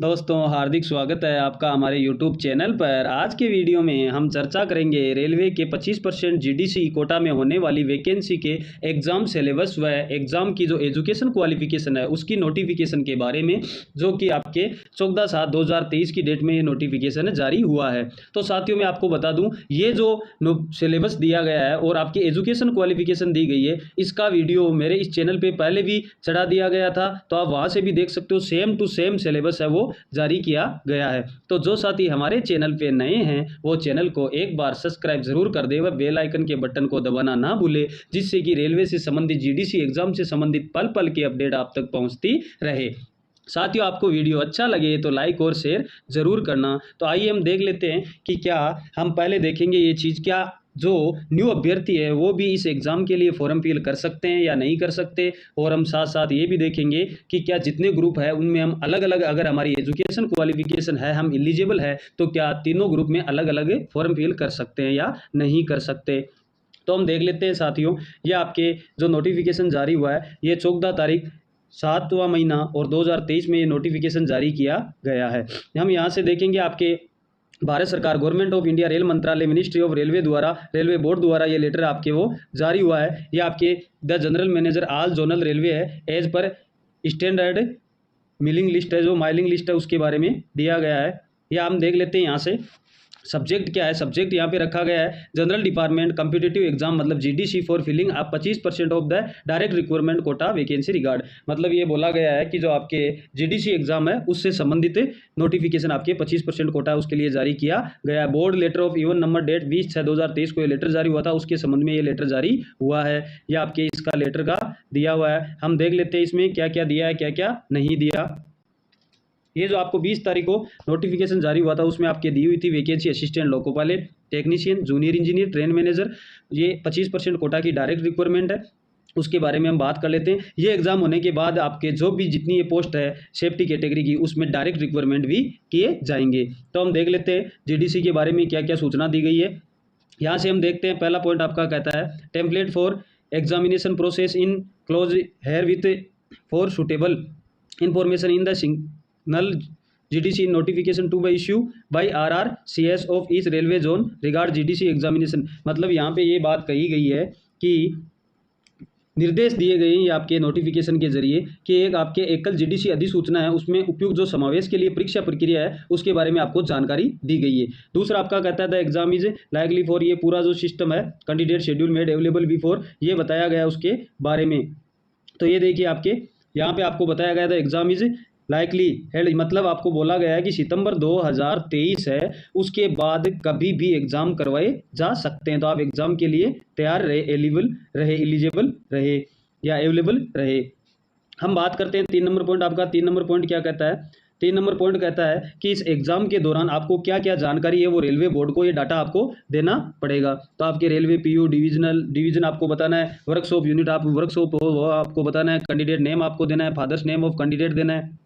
दोस्तों हार्दिक स्वागत है आपका हमारे YouTube चैनल पर। आज के वीडियो में हम चर्चा करेंगे रेलवे के 25% जीडीसी कोटा में होने वाली वैकेंसी के एग्ज़ाम सिलेबस व एग्ज़ाम की जो एजुकेशन क्वालिफिकेशन है उसकी नोटिफिकेशन के बारे में, जो कि आपके 14/7/2023 की डेट में ये नोटिफिकेशन जारी हुआ है। तो साथियों मैं आपको बता दूँ, ये जो सिलेबस दिया गया है और आपकी एजुकेशन क्वालिफिकेशन दी गई है, इसका वीडियो मेरे इस चैनल पर पहले भी चढ़ा दिया गया था, तो आप वहाँ से भी देख सकते हो। सेम टू सेम सिलेबस है वो जारी किया गया है। तो जो साथी हमारे चैनल पे नए हैं वो चैनल को एक बार सब्सक्राइब जरूर कर दे व बेल आइकन के बटन को दबाना ना भूले, जिससे कि रेलवे से संबंधित जीडीसी एग्जाम से संबंधित पल पल की अपडेट आप तक पहुंचती रहे। साथियों आपको वीडियो अच्छा लगे तो लाइक और शेयर जरूर करना। तो आइए हम देख लेते हैं कि क्या हम पहले देखेंगे ये चीज़, क्या जो न्यू अभ्यर्थी है वो भी इस एग्ज़ाम के लिए फॉर्म फिल कर सकते हैं या नहीं कर सकते, और हम साथ साथ ये भी देखेंगे कि क्या जितने ग्रुप है उनमें हम अलग अलग, अगर हमारी एजुकेशन क्वालिफिकेशन है, हम एलिजिबल है, तो क्या तीनों ग्रुप में अलग अलग फॉर्म फिल कर सकते हैं या नहीं कर सकते। तो हम देख लेते हैं साथियों, ये आपके जो नोटिफिकेशन जारी हुआ है ये 14 तारीख 7वां महीना और 2023 में ये नोटिफिकेशन जारी किया गया है। हम यहाँ से देखेंगे आपके भारत सरकार, गवर्नमेंट ऑफ इंडिया, रेल मंत्रालय, मिनिस्ट्री ऑफ रेलवे द्वारा, रेलवे बोर्ड द्वारा ये लेटर आपके वो जारी हुआ है। ये आपके the general manager all zonal railway है, as per standard mailing list है, जो माइलिंग लिस्ट है उसके बारे में दिया गया है। या हम देख लेते हैं यहाँ से सब्जेक्ट क्या है। सब्जेक्ट यहाँ पे रखा गया है जनरल डिपार्टमेंट कम्पिटिटिव एग्जाम, मतलब जीडीसी फॉर फिलिंग आप 25% of the direct requirement quota vacancy regard. मतलब ये बोला गया है कि जो आपके जीडीसी एग्जाम है उससे संबंधित नोटिफिकेशन आपके 25% कोटा उसके लिए जारी किया गया है। Board letter of even number date 20/6/2023 को ये लेटर जारी हुआ था, उसके संबंध में ये लेटर जारी हुआ है। या आपके इसका लेटर का दिया हुआ है। हम देख लेते हैं इसमें क्या क्या दिया है, क्या क्या नहीं दिया। ये जो आपको 20 तारीख को नोटिफिकेशन जारी हुआ था उसमें आपके दी हुई थी vacancy assistant loco pilot, technician, junior engineer, train manager. ये 25% कोटा की डायरेक्ट रिक्वायरमेंट है, उसके बारे में हम बात कर लेते हैं। ये एग्जाम होने के बाद आपके जो भी जितनी ये पोस्ट है सेफ्टी कैटेगरी की, उसमें डायरेक्ट रिक्वायरमेंट भी किए जाएंगे। तो हम देख लेते हैं जीडीसी के बारे में क्या क्या सूचना दी गई है। यहाँ से हम देखते हैं, पहला पॉइंट आपका कहता है template for examination process in close here with for suitable information in the signal GDC notification to by issue by RRCS of each railway zone regard GDC examination. मतलब यहाँ पे ये बात कही गई है कि निर्देश दिए गए हैं आपके नोटिफिकेशन के जरिए कि एक आपके एकल जीडीसी अधिसूचना है उसमें उपयुक्त जो समावेश के लिए परीक्षा प्रक्रिया है उसके बारे में आपको जानकारी दी गई है। दूसरा आपका कहता है the exam is likely for, ये पूरा जो सिस्टम है candidate schedule made available before, ये बताया गया उसके बारे में। तो ये देखिए आपके यहाँ पे आपको बताया गया था एग्जाम इज लाइकली हेल्ड, मतलब आपको बोला गया है कि सितंबर 2023 है, उसके बाद कभी भी एग्जाम करवाए जा सकते हैं। तो आप एग्जाम के लिए तैयार रहे, एलिजिबल रहे या अवेलेबल रहे। हम बात करते हैं 3 नंबर पॉइंट आपका। 3 नंबर पॉइंट क्या कहता है? 3 नंबर पॉइंट कहता है कि इस एग्जाम के दौरान आपको क्या क्या जानकारी है वो रेलवे बोर्ड को ये डाटा आपको देना पड़ेगा। तो आपके रेलवे पीयू डिवीजन आपको बताना है, वर्कशॉप यूनिट आप वर्कशॉप हो वो आपको बताना है, कैंडिडेट नेम आपको देना है, फादर्स नेम ऑफ कैंडिडेट देना है,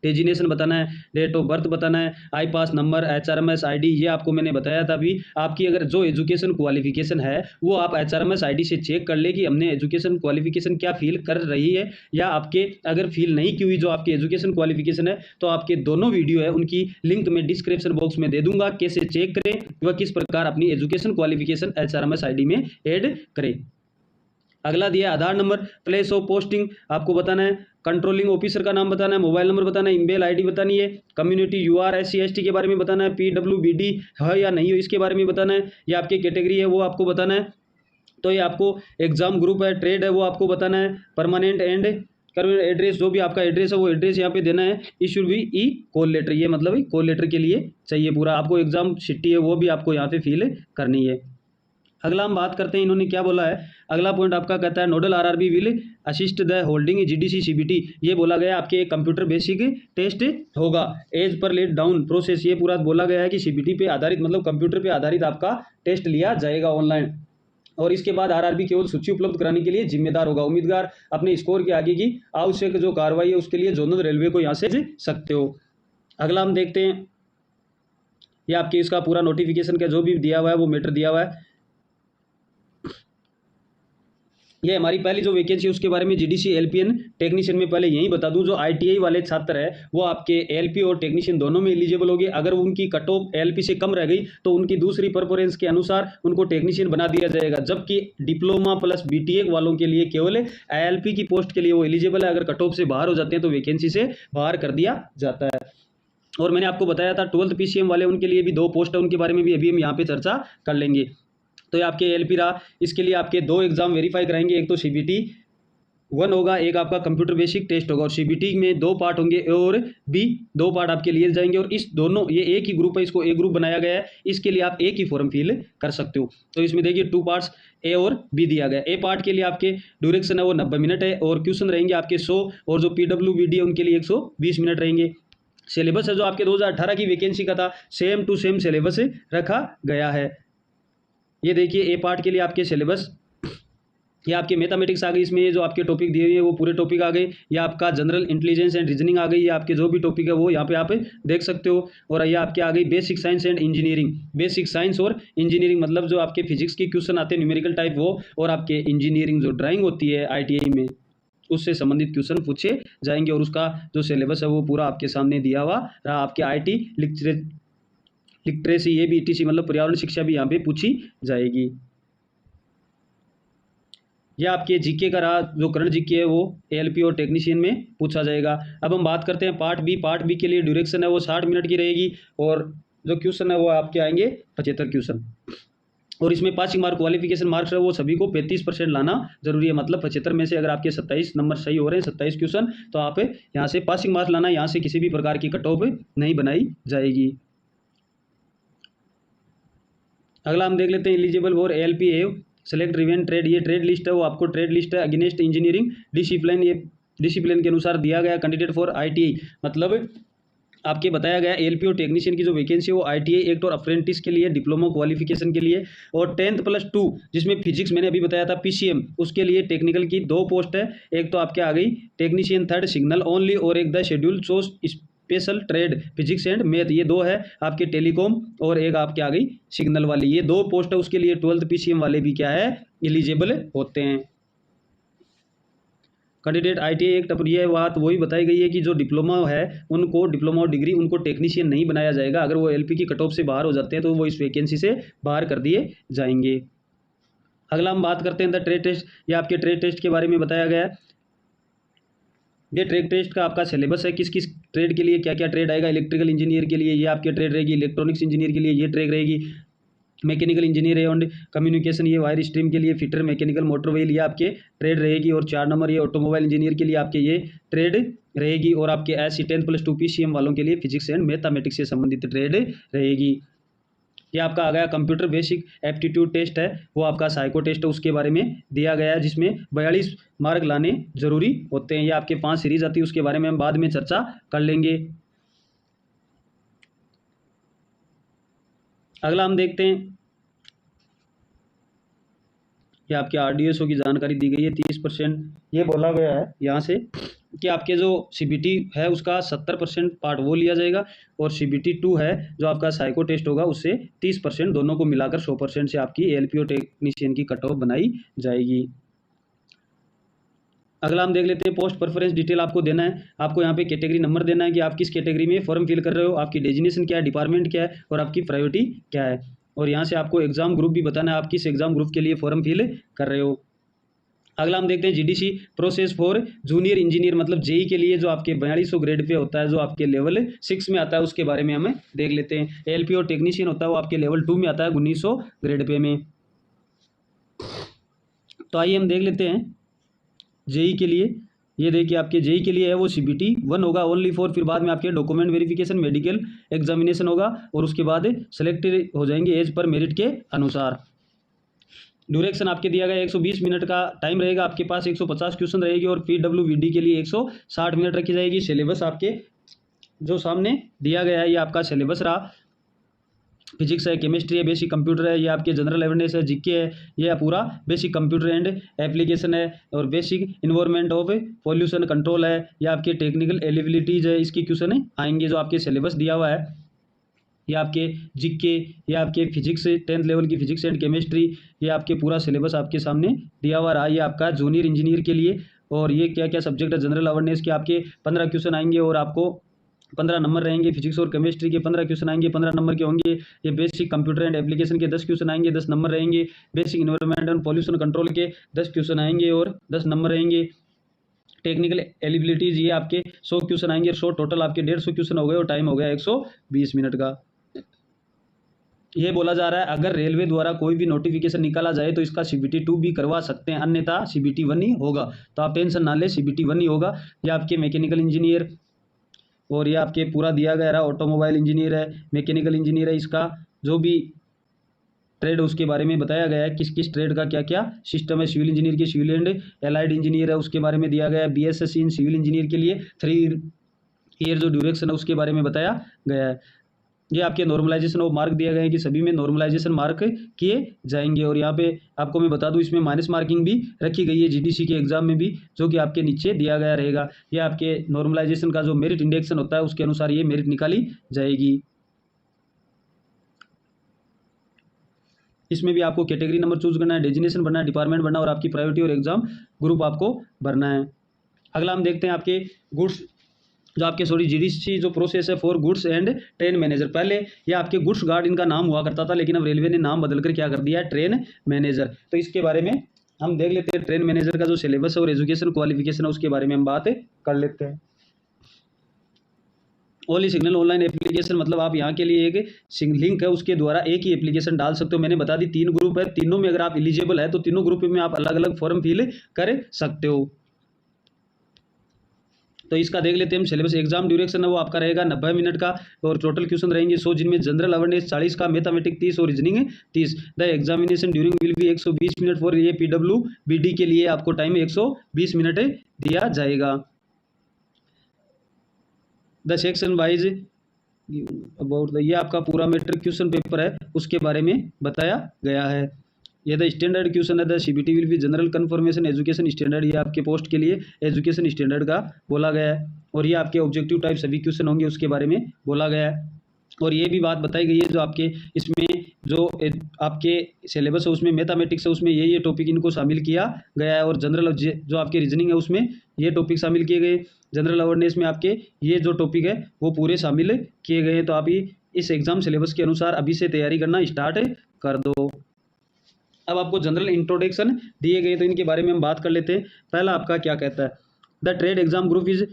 डेजिनेशन बताना है, डेट ऑफ बर्थ बताना है, आई पास नंबर, HRMS ID, ये आपको मैंने बताया था अभी। आपकी अगर जो एजुकेशन क्वालिफिकेशन है वो आप HRMS ID से चेक कर ले कि हमने एजुकेशन क्वालिफिकेशन क्या फील कर रही है, या आपके अगर फील नहीं की हुई जो आपकी एजुकेशन क्वालिफिकेशन है तो आपके दोनों वीडियो है उनकी लिंक में डिस्क्रिप्शन बॉक्स में दे दूंगा, कैसे चेक करें व किस प्रकार अपनी एजुकेशन क्वालिफिकेशन HRMS ID में ऐड करें। अगला दिया आधार नंबर, प्लेस ऑफ पोस्टिंग आपको बताना है, कंट्रोलिंग ऑफिसर का नाम बताना है, मोबाइल नंबर बताना है, ईमेल ID बतानी है, कम्युनिटी UR SC ST के बारे में बताना है, PWBD है या नहीं हो इसके बारे में बताना है, ये आपकी कैटेगरी है वो आपको बताना है। तो ये आपको एग्जाम ग्रुप है, ट्रेड है वो आपको बताना है, परमानेंट एंड एड्रेस, जो भी आपका एड्रेस है वो एड्रेस यहाँ पे देना है। इशू भी ई कॉल लेटर, ये मतलब कॉल लेटर के लिए चाहिए पूरा आपको, एग्जाम सिटी है वो भी आपको यहाँ पे फिल करनी है। अगला हम बात करते हैं इन्होंने क्या बोला है। अगला पॉइंट आपका कहता है nodal RRB will assist the holding GDC CBT, ये बोला गया है आपके एक कंप्यूटर बेसिक टेस्ट होगा, as per laid down process, ये पूरा बोला गया है कि CBT पे आधारित, मतलब कंप्यूटर पे आधारित आपका टेस्ट लिया जाएगा ऑनलाइन, और इसके बाद RRB केवल सूची उपलब्ध कराने के लिए जिम्मेदार होगा। उम्मीदवार अपने स्कोर के आगे की आवश्यक जो कार्रवाई है उसके लिए जोनल रेलवे को यहाँ से सकते हो। अगला हम देखते हैं, ये आपके इसका पूरा नोटिफिकेशन का जो भी दिया हुआ है वो मैटर दिया हुआ है। ये हमारी पहली जो वैकेंसी है उसके बारे में जीडीसी एलपीएन टेक्नीशियन में पहले यहीं बता दूं, जो आईटीआई वाले छात्र है वो आपके एलपी और टेक्नीशियन दोनों में एलिजिबल होंगे। अगर उनकी कट ऑफ एलपी से कम रह गई तो उनकी दूसरी प्रेफरेंस के अनुसार उनको टेक्नीशियन बना दिया जाएगा, जबकि डिप्लोमा प्लस बीटीएक वालों के लिए केवल एलपी की पोस्ट के लिए वो एलिजिबल है। अगर कट ऑफ से बाहर हो जाते हैं तो वैकेंसी से बाहर कर दिया जाता है। और मैंने आपको बताया था 12th पीसीएम वाले उनके लिए भी 2 पोस्ट है, उनके बारे में भी अभी हम यहाँ पे चर्चा कर लेंगे। तो ये आपके एलपी रहा, इसके लिए आपके 2 एग्जाम वेरीफाई कराएंगे, एक तो सीबीटी 1 होगा, एक आपका कंप्यूटर बेसिक टेस्ट होगा। और सीबीटी में 2 पार्ट होंगे और बी 2 पार्ट आपके लिए जाएंगे। और इस दोनों ये एक ही ग्रुप है, इसको एक ग्रुप बनाया गया है, इसके लिए आप एक ही फॉर्म फिल कर सकते हो। तो इसमें देखिए 2 पार्ट्स ए और बी दिया गया। ए पार्ट के लिए आपके ड्यूरेक्शन है वो 90 मिनट है और क्वेश्चन रहेंगे आपके 100 और जो पीडब्ल्यूबीडी है उनके लिए 120 मिनट रहेंगे। सिलेबस है जो आपके 2018 की वैकेंसी का था, सेम टू सेम सिलेबस रखा गया है। ये देखिए ए पार्ट के लिए आपके सिलेबस, ये आपके मैथमेटिक्स आ गई, इसमें ये जो आपके टॉपिक दिए हुए हैं वो पूरे टॉपिक आ गए। ये आपका जनरल इंटेलिजेंस एंड रीजनिंग आ गई, ये आपके जो भी टॉपिक है वो यहाँ पे आप देख सकते हो। और ये आपके आ गई basic science and engineering, basic science और इंजीनियरिंग मतलब जो आपके फिजिक्स के क्वेश्चन आते हैं न्यूमेरिकल टाइप वो, और आपके इंजीनियरिंग जो ड्राइंग होती है आईटीआई में उससे संबंधित क्वेश्चन पूछे जाएंगे। और उसका जो सिलेबस है वो पूरा आपके सामने दिया हुआ रहा। आपके आईटी लिटरेसी ये भी ईटीसी मतलब पर्यावरण शिक्षा भी यहाँ पे पूछी जाएगी। यह आपके जीके का रहा, जो करंट जीके है वो एएलपी और टेक्नीशियन में पूछा जाएगा। अब हम बात करते हैं पार्ट बी। पार्ट बी के लिए ड्यूरेक्शन है वो 60 मिनट की रहेगी और जो क्वेश्चन है वो आपके आएंगे 75 क्वेश्चन। और इसमें पासिंग मार्क क्वालिफिकेशन मार्क्स है वो सभी को 35% लाना जरूरी है। मतलब 75 में से अगर आपके 27 नंबर सही हो रहे हैं, 27 क्वेश्चन, तो आप यहाँ से पासिंग मार्क्स लाना, यहाँ से किसी भी प्रकार की कट ऑफ नहीं बनाई जाएगी। अगला हम देख लेते हैं eligible for ALP select riven trade. ये ट्रेड लिस्ट है वो आपको ट्रेड लिस्ट है अगेंस्ट इंजीनियरिंग डिसिप्लिन, ये डिसिप्लिन के अनुसार दिया गया। कैंडिडेट फॉर आईटीआई मतलब आपके बताया गया एएलपी और टेक्नीशियन की जो वैकेंसी है वो आईटीआई एक्ट और अप्रेंटिस के लिए, डिप्लोमा क्वालिफिकेशन के लिए, और 10th+2 जिसमें फिजिक्स मैंने अभी बताया था पीसीएम उसके लिए टेक्निकल की 2 पोस्ट है। एक तो आपके आ गई टेक्नीशियन 3rd सिग्नल ओनली और एक the schedule so special trade physics and math, ये 2 है आपके टेलीकॉम, और एक आपके आ गई सिग्नल वाली। ये 2 पोस्ट है, उसके लिए 12th पीसीएम वाले भी क्या है एलिजिबल होते हैं। कैंडिडेट आईटीआई एक्ट पर यह बात वही बताई गई है कि जो डिप्लोमा है उनको, डिप्लोमा और डिग्री उनको टेक्नीशियन नहीं बनाया जाएगा। अगर वो एलपी की कट ऑफ से बाहर हो जाते हैं तो वो इस वैकेंसी से बाहर कर दिए जाएंगे। अगला हम बात करते हैं द ट्रेड टेस्ट। ये आपके ट्रेड टेस्ट के बारे में बताया गया है। ये ट्रेड टेस्ट का आपका सिलेबस है, किस किस ट्रेड के लिए क्या क्या ट्रेड आएगा। इलेक्ट्रिकल इंजीनियर के लिए ये आपके ट्रेड रहेगी, इलेक्ट्रॉनिक्स इंजीनियर के लिए ये ट्रेड रहेगी, मैकेनिकल इंजीनियर एंड कम्युनिकेशन ये वायर स्ट्रीम के लिए, फिटर मैकेनिकल मोटर व्हील ये आपके ट्रेड रहेगी। और 4 नंबर ये ऑटोमोबाइल इंजीनियर के लिए आपके ये ट्रेड रहेगी। और आपके ऐसी 10+2 पीसीएम वालों के लिए फिजिक्स एंड मैथमेटिक्स से संबंधित ट्रेड रहेगी। ये आपका आ गया कंप्यूटर बेसिक एप्टीट्यूड टेस्ट है वो आपका साइको टेस्ट है, उसके बारे में दिया गया है जिसमें 42 मार्क लाने जरूरी होते हैं। ये आपके 5 सीरीज आती है, उसके बारे में हम बाद में चर्चा कर लेंगे। अगला हम देखते हैं, ये आपके आरडीएसओ की जानकारी दी गई है। 30% ये बोला गया है यहाँ से कि आपके जो सीबीटी है उसका 70% पार्ट वो लिया जाएगा और सीबीटी 2 है जो आपका साइको टेस्ट होगा उससे 30%, दोनों को मिलाकर 100% से आपकी एएलपी और टेक्नीशियन की कट ऑफ बनाई जाएगी। अगला हम देख लेते हैं पोस्ट प्रेफरेंस डिटेल आपको देना है। आपको यहाँ पे कैटेगरी नंबर देना है कि आप किस कैटेगरी में फॉर्म फिल कर रहे हो, आपकी डेजिग्नेशन क्या है, डिपार्टमेंट क्या है और आपकी प्रायोरिटी क्या है। और यहाँ से आपको एग्जाम ग्रुप भी बताना है, आप किस एग्जाम ग्रुप के लिए फॉर्म फिल कर रहे हो। अगला हम देखते हैं GDC process for junior engineer मतलब जेई के लिए जो आपके 4200 ग्रेड पे होता है, जो आपके लेवल 6 में आता है, उसके बारे में हमें देख लेते हैं। एएलपी और टेक्नीशियन होता है वो आपके लेवल 2 में आता है 1900 ग्रेड पे में। तो आइए हम देख लेते हैं जेई के लिए। ये देखिए आपके जेई के लिए है वो सीबीटी 1 होगा ओनली फॉर, फिर बाद में आपके डॉक्यूमेंट वेरिफिकेशन मेडिकल एग्जामिनेशन होगा और उसके बाद सेलेक्ट हो जाएंगे एज पर मेरिट के अनुसार। ड्यूरेक्शन आपके दिया गया 120 मिनट का टाइम रहेगा, आपके पास 150 क्वेश्चन रहेगी और पीडब्ल्यूबीडी के लिए 160 मिनट रखी जाएगी। सिलेबस आपके जो सामने दिया गया है ये आपका सिलेबस रहा। फिजिक्स है, केमिस्ट्री है, बेसिक कंप्यूटर है, ये आपके जनरल अवेयरनेस है, जीके है, ये पूरा बेसिक कंप्यूटर एंड एप्लीकेशन है, और basic environment of pollution control है, ये आपके टेक्निकल एलिजिबिलिटीज है, इसकी क्वेश्चन आएंगे जो आपके सिलेबस दिया हुआ है। ये आपके जीके, ये आपके फिजिक्स 10th लेवल की फिजिक्स एंड केमिस्ट्री, ये आपके पूरा सिलेबस आपके सामने दिया हुआ रहा। ये आपका जूनियर इंजीनियर के लिए, और ये क्या क्या सब्जेक्ट है जनरल अवेयरनेस के आपके 15 क्वेश्चन आएंगे और आपको 15 नंबर रहेंगे। फिजिक्स और केमिस्ट्री के 15 क्वेश्चन आएंगे, 15 नंबर के होंगे। ये बेसिक कंप्यूटर एंड एप्लीकेशन के 10 क्वेश्चन आएंगे, 10 नंबर रहेंगे। Basic environment and pollution control के 10 क्वेश्चन आएंगे और 10 नंबर रहेंगे। टेक्निकल एलिजिबिलिटीज ये आपके 100 क्वेश्चन आएंगे, 100 टोटल आपके 150 क्वेश्चन हो गए और टाइम हो गया 120 मिनट का। ये बोला जा रहा है अगर रेलवे द्वारा कोई भी नोटिफिकेशन निकाला जाए तो इसका CBT 2 भी करवा सकते हैं, अन्यथा CBT 1 ही होगा। तो आप टेंशन ना ले, CBT 1 ही होगा। ये आपके मैकेनिकल इंजीनियर, और ये आपके पूरा दिया गया रहा। ऑटोमोबाइल इंजीनियर है, मैकेनिकल इंजीनियर है, इसका जो भी ट्रेड उसके बारे में बताया गया है, किस किस ट्रेड का क्या क्या सिस्टम है। सिविल इंजीनियर के सिविल एंड एलाइड इंजीनियर है, उसके बारे में दिया गया है। BSc इन सिविल इंजीनियर के लिए 3 ईयर जो ड्यूरेशन है उसके बारे में बताया गया है। ये आपके नॉर्मलाइजेशन ऑफ मार्क दिया गया है कि सभी में नॉर्मलाइजेशन मार्क किए जाएंगे। और यहाँ पे आपको मैं बता दूं इसमें माइनस मार्किंग भी रखी गई है GDC के एग्जाम में भी, जो कि आपके नीचे दिया गया रहेगा। ये आपके नॉर्मलाइजेशन का जो मेरिट इंडेक्सन होता है उसके अनुसार ये मेरिट निकाली जाएगी। इसमें भी आपको कैटेगरी नंबर चूज करना है, डेजिग्नेशन भरना है, डिपार्टमेंट भरना है और आपकी प्रायोरिटी और एग्जाम ग्रुप आपको भरना है। अगला हम देखते हैं आपके गुड्स, जो आपके GDC जो प्रोसेस है for goods and train manager. पहले ये आपके गुड्स गार्ड इनका नाम हुआ करता था, लेकिन अब रेलवे ने नाम बदलकर क्या कर दिया है, ट्रेन मैनेजर। तो इसके बारे में हम देख लेते हैं। ट्रेन मैनेजर का जो सिलेबस है और एजुकेशन क्वालिफिकेशन है उसके बारे में हम बात कर लेते हैं। ओनली सिग्नल ऑनलाइन एप्लीकेशन, मतलब आप यहाँ के लिए एक लिंक है उसके द्वारा एक ही एप्लीकेशन डाल सकते हो। मैंने बता दी 3 ग्रुप है, तीनों में अगर आप एलिजिबल है तो तीनों ग्रुप में आप अलग अलग फॉर्म फिल कर सकते हो। तो इसका देख लेते हैं हम सिलेबस। एग्जाम ड्यूरेशन है वो आपका रहेगा 90 मिनट का और टोटल क्वेश्चन रहेंगे 100, जिनमें जनरल अवेयरनेस 40 का, मैथमेटिक्स 30 और reasoning 30। The examination during will be 120 minute for ये PWBD के लिए आपको टाइम 120 मिनट दिया जाएगा। द सेक्शन वाइज अबाउट ये आपका पूरा मैट्रिक क्वेश्चन पेपर है उसके बारे में बताया गया है। ये द स्टैंडर्ड क्वेश्चन है। The CBT will be general confirmation education standard, ये आपके पोस्ट के लिए एजुकेशन स्टैंडर्ड का बोला गया है। और ये आपके ऑब्जेक्टिव टाइप सभी क्वेश्चन होंगे उसके बारे में बोला गया है। और ये भी बात बताई गई है जो आपके इसमें जो आपके सिलेबस है उसमें मैथमेटिक्स है उसमें ये टॉपिक इनको शामिल किया गया है। और जनरल जो आपके रीजनिंग है उसमें ये टॉपिक शामिल किए गए। जनरल अवेयरनेस में आपके ये जो टॉपिक है वो पूरे शामिल किए गए हैं। तो आप ही इस एग्जाम सिलेबस के अनुसार अभी से तैयारी करना स्टार्ट कर दो। अब आपको जनरल इंट्रोडक्शन दिए गए तो इनके बारे में हम बात कर लेते हैं। पहला आपका क्या कहता है, the trade exam group is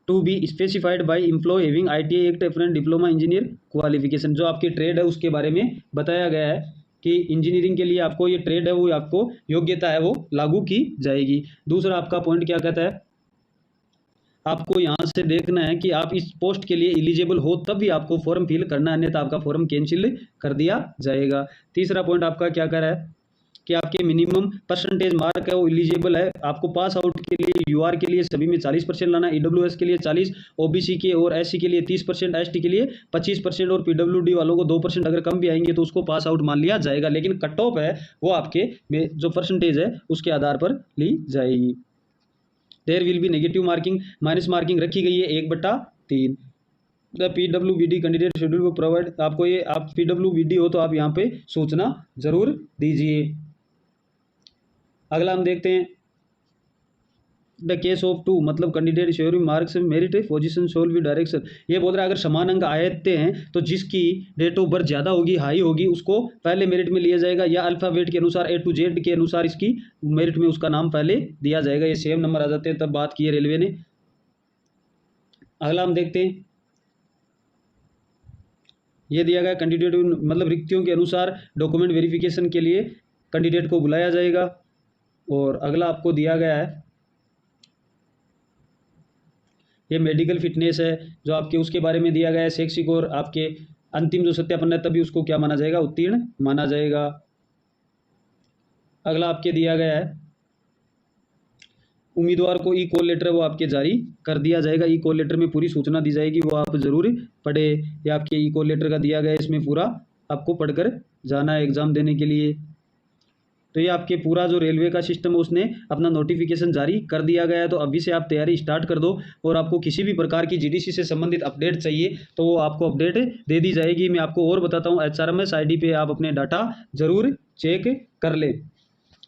to be specified by employ having ITI act apprentice diploma engineer qualification. जो आपकी ट्रेड है उसके बारे में बताया गया है कि इंजीनियरिंग के लिए आपको ये ट्रेड है वो आपको योग्यता है वो लागू की जाएगी। दूसरा आपका पॉइंट क्या कहता है, आपको यहाँ से देखना है कि आप इस पोस्ट के लिए एलिजिबल हो तब भी आपको फॉर्म फिल करना है, अन्यथा आपका फॉर्म कैंसिल कर दिया जाएगा। तीसरा पॉइंट आपका क्या कह रहा है कि आपके मिनिमम परसेंटेज मार्क है वो एलिजिबल है। आपको पास आउट के लिए UR के लिए सभी में 40% लाना, EWS के लिए 40, OBC के और SC के लिए 30%, ST के लिए 25% और PWD वालों को 2%। अगर कम भी आएंगे तो उसको पास आउट मान लिया जाएगा, लेकिन कट ऑफ है वो आपके जो परसेंटेज है उसके आधार पर ली जाएगी। There will be negative marking, minus marking रखी गई है 1/3। द PWBD कैंडिडेट शेड्यूल को प्रोवाइड, आपको ये आप PWBD हो तो आप यहाँ पे सूचना जरूर दीजिए। अगला हम देखते हैं द केस ऑफ 2, मतलब candidate sharing marks merit position sole with direction. ये बोल रहा है अगर समान अंक आते हैं तो जिसकी डेट ऑफ बर्थ ज़्यादा होगी, हाई होगी, उसको पहले मेरिट में लिया जाएगा, या अल्फ़ाबेट के अनुसार A to Z के अनुसार इसकी मेरिट में उसका नाम पहले दिया जाएगा। ये सेम नंबर आ जाते हैं, तब बात की है रेलवे ने। अगला हम देखते हैं, ये दिया गया कैंडिडेट मतलब रिक्तियों के अनुसार डॉक्यूमेंट वेरिफिकेशन के लिए कैंडिडेट को बुलाया जाएगा। और अगला आपको दिया गया है ये मेडिकल फिटनेस है जो आपके उसके बारे में दिया गया है। शैक्षिक और आपके अंतिम जो सत्यापन है तभी उसको क्या माना जाएगा, उत्तीर्ण माना जाएगा। अगला आपके दिया गया है उम्मीदवार को कॉल लेटर वो आपके जारी कर दिया जाएगा। कॉल लेटर में पूरी सूचना दी जाएगी, वो आप जरूर पढ़े। ये आपके कॉल लेटर का दिया गया है, इसमें पूरा आपको पढ़कर जाना है एग्जाम देने के लिए। तो ये आपके पूरा जो रेलवे का सिस्टम है उसने अपना नोटिफिकेशन जारी कर दिया गया है। तो अभी से आप तैयारी स्टार्ट कर दो, और आपको किसी भी प्रकार की जीडीसी से संबंधित अपडेट चाहिए तो वो आपको अपडेट दे दी जाएगी। मैं आपको और बताता हूँ, HRMS ID पे आप अपने डाटा ज़रूर चेक कर लें,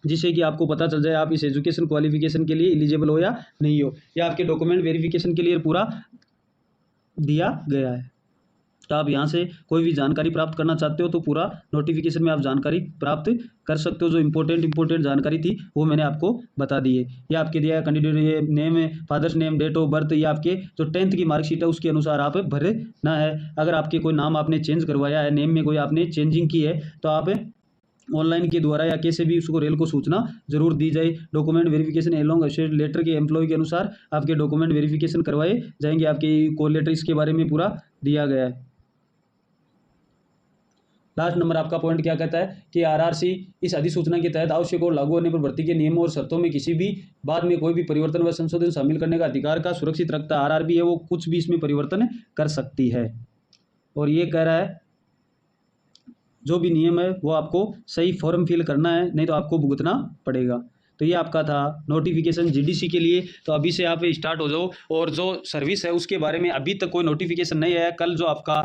जिससे कि आपको पता चल जाए आप इस एजुकेशन क्वालिफिकेशन के लिए एलिजिबल हो या नहीं हो, या आपके डॉक्यूमेंट वेरिफिकेशन के लिए पूरा दिया गया है। तो आप यहाँ से कोई भी जानकारी प्राप्त करना चाहते हो तो पूरा नोटिफिकेशन में आप जानकारी प्राप्त कर सकते हो। जो इंपॉर्टेंट जानकारी थी वो मैंने आपको बता दी है। ये आपके दिया कैंडिडेट ये नेम है, father's name, date of birth, ये आपके जो 10th की मार्कशीट है उसके अनुसार आप भरना है। अगर आपके कोई नाम आपने चेंज करवाया है, नेम में कोई आपने चेंजिंग की है, तो आप ऑनलाइन के द्वारा या कैसे भी उसको रेल को सूचना जरूर दी जाए। डॉक्यूमेंट वेरिफिकेशन एलोंग लेटर के एम्प्लॉय के अनुसार आपके डॉक्यूमेंट वेरिफिकेशन करवाए जाएंगे। आपके कॉल लेटर इसके बारे में पूरा दिया गया है। लास्ट नंबर आपका पॉइंट क्या कहता है कि आरआरसी इस अधिसूचना के तहत आवश्यक और लागू होने पर भर्ती के नियमों और शर्तों में किसी भी बाद में कोई भी परिवर्तन व संशोधन शामिल करने का अधिकार का सुरक्षित रखता है। आरआरबी है वो कुछ भी इसमें परिवर्तन कर सकती है। और ये कह रहा है जो भी नियम है वो आपको सही फॉर्म फिल करना है, नहीं तो आपको भुगतना पड़ेगा। तो ये आपका था नोटिफिकेशन जीडीसी के लिए। तो अभी से आप स्टार्ट हो जाओ, और जो सर्विस है उसके बारे में अभी तक कोई नोटिफिकेशन नहीं आया। कल जो आपका